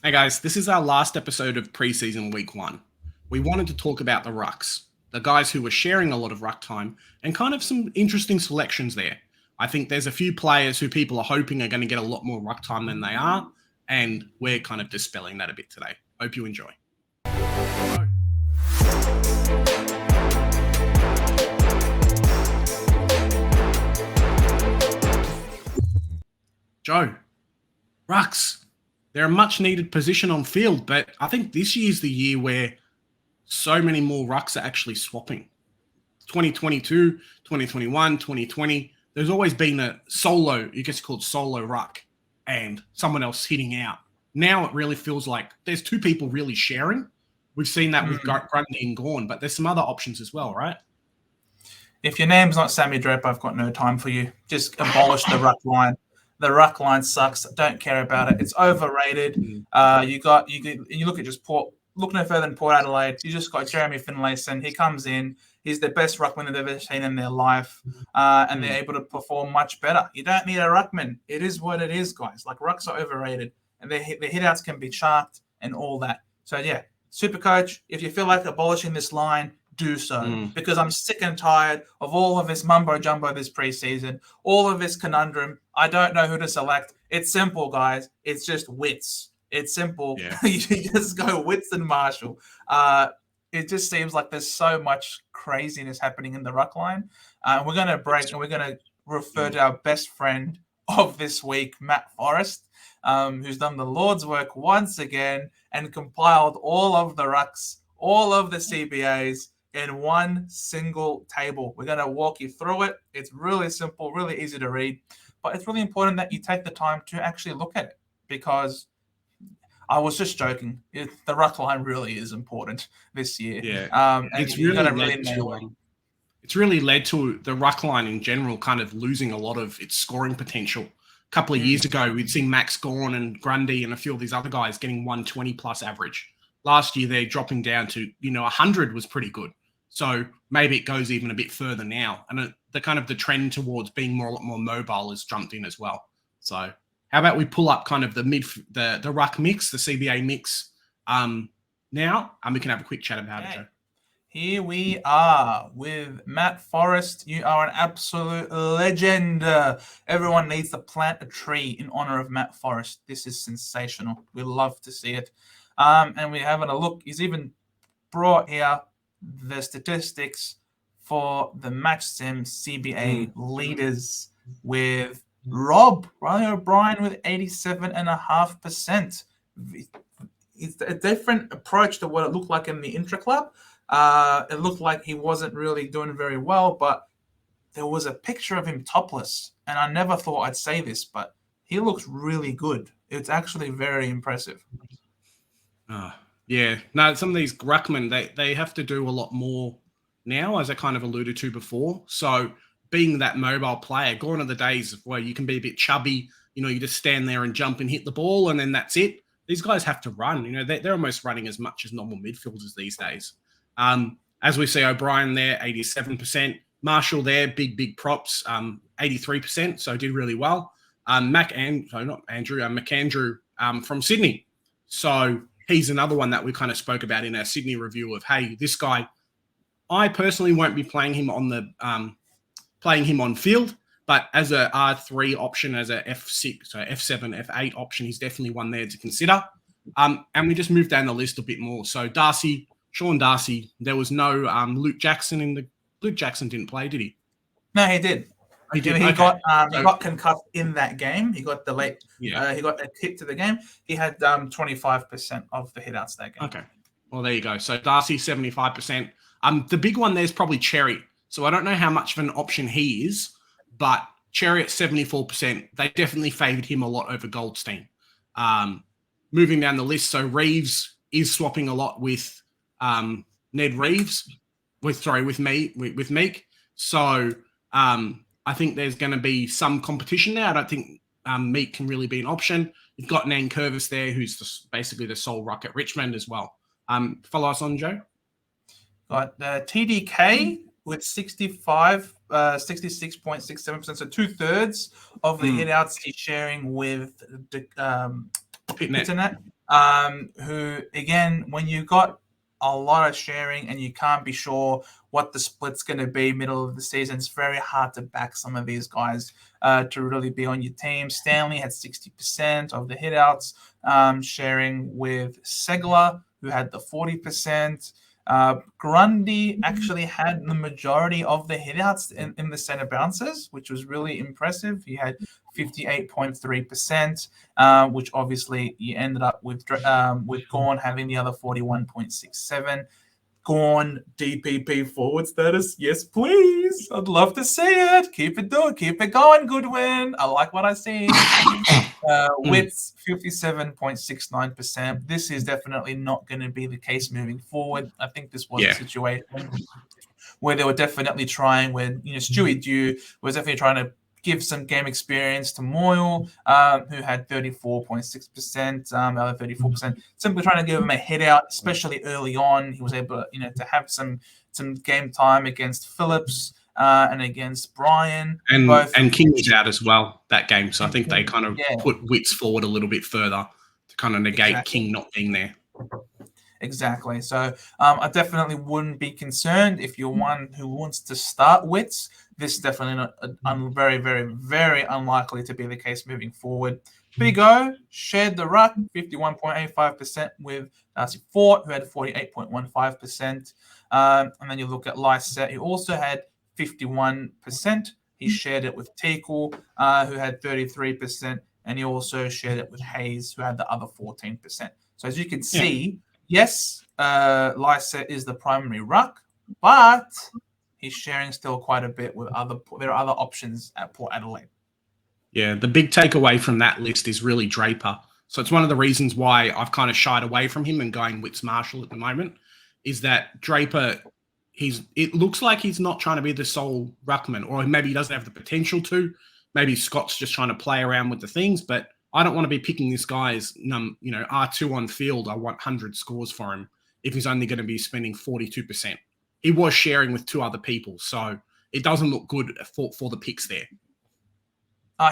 Hey guys, this is our last episode of preseason week 1. We wanted to talk about the rucks, the guys who were sharing a lot of ruck time, and kind of some interesting selections there. I think there's a few players who people are hoping are going to get a lot more ruck time than they are, and we're kind of dispelling that a bit today. Hope you enjoy. Joe, rucks. They're a much needed position on field, but I think this year's the year where so many more rucks are actually swapping. 2022, 2021, 2020, there's always been a solo, it gets called solo ruck, and someone else hitting out. Now it really feels like there's two people really sharing. We've seen that with Grundy and Gawn, but there's some other options as well, right? If your name's not Sammy Draper, I've got no time for you. Just abolish the ruck line. The ruck line sucks. Don't care about it. It's overrated. You look at just Port. Look no further than Port Adelaide. You just got Jeremy Finlayson. He comes in. He's the best ruckman they've ever seen in their life, and they're able to perform much better. You don't need a ruckman. It is what it is, guys. Like, rucks are overrated, and their hit-outs can be sharked and all that. So, yeah, Supercoach, if you feel like abolishing this line, do so, because I'm sick and tired of all of this mumbo-jumbo this preseason, all of this conundrum. I don't know who to select. It's simple, guys. It's just Witts. It's simple. Yeah. You just go Witts and Marshall. It just seems like there's so much craziness happening in the ruck line. We're going to break and we're going to refer to our best friend of this week, Matt Forrest, who's done the Lord's work once again and compiled all of the rucks, all of the CBAs in one single table. We're going to walk you through it. It's really simple, really easy to read, but it's really important that you take the time to actually look at it, because I was just joking. The ruck line really is important this year. Yeah, it's really led to the ruck line in general kind of losing a lot of its scoring potential. A couple of years ago, we'd seen Max Gawn and Grundy and a few of these other guys getting 120 plus average. Last year, they're dropping down to, 100 was pretty good. So maybe it goes even a bit further now. And the trend towards being a lot more mobile has jumped in as well. So how about we pull up kind of the ruck mix, the CBA mix now, and we can have a quick chat about it, Joe. Here we are with Matt Forrest. You are an absolute legend. Everyone needs to plant a tree in honor of Matt Forrest. This is sensational. We love to see it. And we're having a look. He's even brought here the statistics for the MatchSim CBA leaders with Riley O'Brien with 87.5%. It's a different approach to what it looked like in the intra-club. It looked like he wasn't really doing very well, but there was a picture of him topless, and I never thought I'd say this, but he looks really good. It's actually very impressive. Yeah. No, some of these ruckmen, they have to do a lot more now, as I kind of alluded to before. So being that mobile player, gone are the days where you can be a bit chubby, you just stand there and jump and hit the ball and then that's it. These guys have to run. They're almost running as much as normal midfielders these days. As we see, O'Brien there, 87%. Marshall there, big props, 83%, so did really well. McAndrew from Sydney. So he's another one that we kind of spoke about in our Sydney review of, hey, this guy, I personally won't be playing him on field, but as a R3 option, as a F6, so F7, F8 option, he's definitely one there to consider. And we just moved down the list a bit more. So Sean Darcy, there was no Luke Jackson Luke Jackson didn't play, did he? No, he did. He got concussed in that game. He got delayed. Yeah. He got a hit to the game. He had 25% of the hitouts that game. Okay. Well, there you go. So Darcy, 75%. The big one there is probably Cherry. So I don't know how much of an option he is, but Cherry at 74%. They definitely favoured him a lot over Goldstein. Moving down the list, so Reeves is swapping a lot with Ned Reeves. With Meek. So I think there's going to be some competition there. I don't think Meek can really be an option. You've got Nan Curvis there, who's basically the sole ruck at Richmond as well. Follow us on, Joe. Got TDK with 66.67%, so 2/3 of the hitouts he's sharing with the Pitnet. who, again, when you got a lot of sharing and you can't be sure what the split's going to be middle of the season, it's very hard to back some of these guys to really be on your team. Stanley had 60% of the hitouts, sharing with Segler, who had the 40%. Grundy actually had the majority of the hitouts in the center bounces, which was really impressive. He had 58.3%, which obviously you ended up with Gorn having the other 41.67. Gorn DPP forward status, yes please. I'd love to see it. Keep it going, Goodwin. I like what I see. Wits 57.69%. This is definitely not going to be the case moving forward. I think this was a situation where they were definitely trying, where Stewie Dew was definitely trying to give some game experience to Moyle, who had 34.6%, other 34%, simply trying to give him a head out, especially early on. He was able to have some game time against Phillips and against Brian. And King was out as well that game, so I think they kind of put Wits forward a little bit further to kind of negate King not being there. Exactly. So I definitely wouldn't be concerned if you're one who wants to start Wits. This is definitely very, very, very unlikely to be the case moving forward. Big O shared the ruck, 51.85% with Darcy Fort, who had 48.15%. And then you look at Lysette, who also had 51%. He shared it with Teakle, who had 33%. And he also shared it with Hayes, who had the other 14%. So as you can see, yes, Lysette is the primary ruck, but he's sharing still quite a bit with there are other options at Port Adelaide. Yeah, the big takeaway from that list is really Draper. So it's one of the reasons why I've kind of shied away from him and going Wits Marshall at the moment, is that Draper, it looks like he's not trying to be the sole ruckman, or maybe he doesn't have the potential to. Maybe Scott's just trying to play around with the things, but I don't want to be picking this guy's, R2 on field. I want 100 scores for him if he's only going to be spending 42%. He was sharing with two other people, so it doesn't look good for the picks there.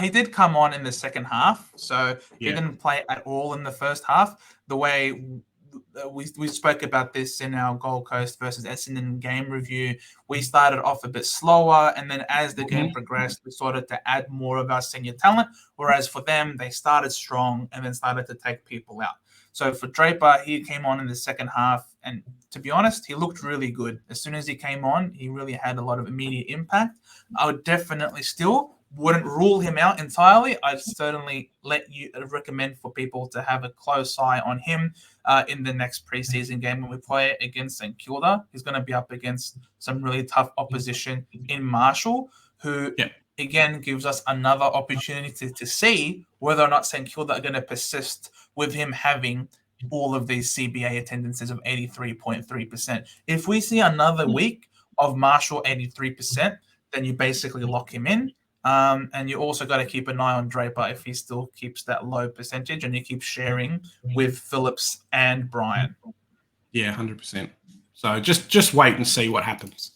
He did come on in the second half, so he didn't play at all in the first half. The way we spoke about this in our Gold Coast versus Essendon game review, we started off a bit slower, and then as the game progressed, we started to add more of our senior talent, whereas for them, they started strong and then started to take people out. So for Draper, he came on in the second half, and to be honest, he looked really good. As soon as he came on, he really had a lot of immediate impact. I would definitely wouldn't rule him out entirely. I'd certainly recommend for people to have a close eye on him in the next preseason game when we play against St Kilda. He's going to be up against some really tough opposition in Marshall, who again gives us another opportunity to see whether or not St Kilda are going to persist with him having all of these CBA attendances of 83.3%. If we see another week of Marshall 83%, then you basically lock him in. And you also got to keep an eye on Draper if he still keeps that low percentage and you keep sharing with Phillips and Brian. Yeah, 100%. So just wait and see what happens.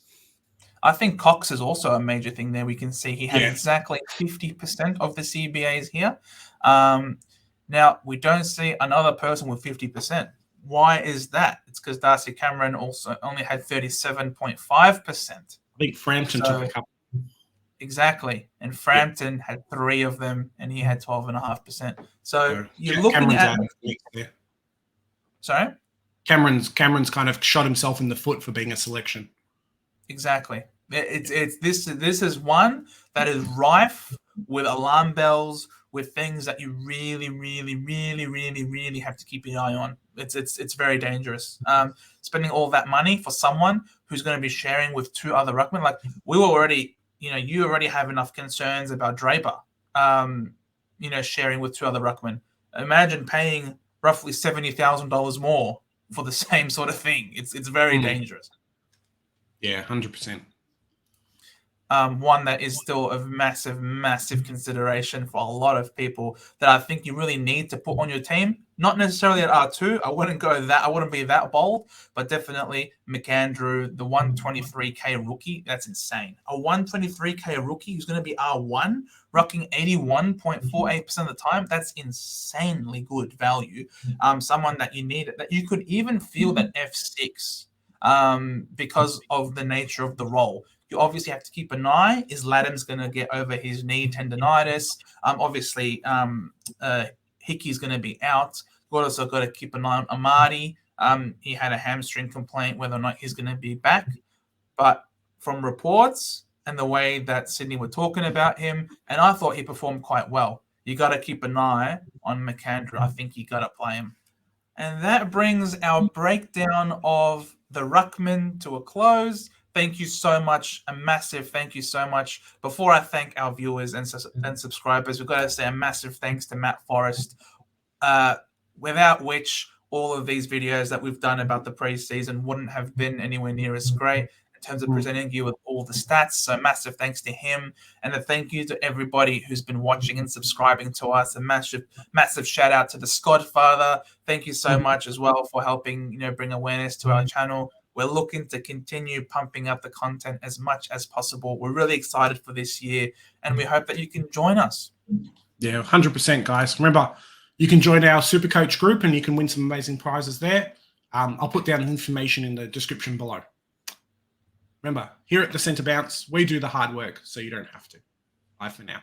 I think Cox is also a major thing there. We can see he had exactly 50% of the CBAs here. Now, we don't see another person with 50%. Why is that? It's because Darcy Cameron also only had 37.5%. I think Frampton took a couple. Exactly. And Frampton had 3 of them, and he had 12.5%. So you're looking at... Sorry? Cameron's kind of shot himself in the foot for being a selection. Exactly. This is one that is rife with alarm bells, with things that you really, really, really, really, really have to keep an eye on. It's very dangerous. Spending all that money for someone who's going to be sharing with 2 other ruckmen. Like, we were already... you already have enough concerns about Draper, sharing with 2 other ruckmen. Imagine paying roughly $70,000 more for the same sort of thing. It's very dangerous. Yeah, 100%. one that is still of massive, massive consideration for a lot of people that I think you really need to put on your team. Not necessarily at R2. I wouldn't be that bold, but definitely McAndrew, the 123k rookie. That's insane. A 123k rookie who's going to be R1, rucking 81.48% of the time. That's insanely good value. Someone that you need, that you could even feel at F6 because of the nature of the role. You obviously have to keep an eye. Is Laddam's going to get over his knee tendonitis? Obviously, Hickey's going to be out. You've also got to keep an eye on Amadi. He had a hamstring complaint, whether or not he's going to be back. But from reports and the way that Sydney were talking about him, and I thought he performed quite well. You got to keep an eye on McAndrew. I think you got to play him. And that brings our breakdown of the ruckman to a close. Thank you so much. A massive thank you so much. Before I thank our viewers and subscribers, we've got to say a massive thanks to Matt Forrest, without which all of these videos that we've done about the preseason wouldn't have been anywhere near as great in terms of presenting you with all the stats. So massive thanks to him, and a thank you to everybody who's been watching and subscribing to us. A massive shout out to the Skodfather. Thank you so much as well for helping bring awareness to our channel. We're looking to continue pumping up the content as much as possible. We're really excited for this year, and we hope that you can join us. Yeah, 100%, guys. Remember, you can join our Supercoach group, and you can win some amazing prizes there. I'll put down the information in the description below. Remember, here at the Centre Bounce, we do the hard work, so you don't have to. Bye for now.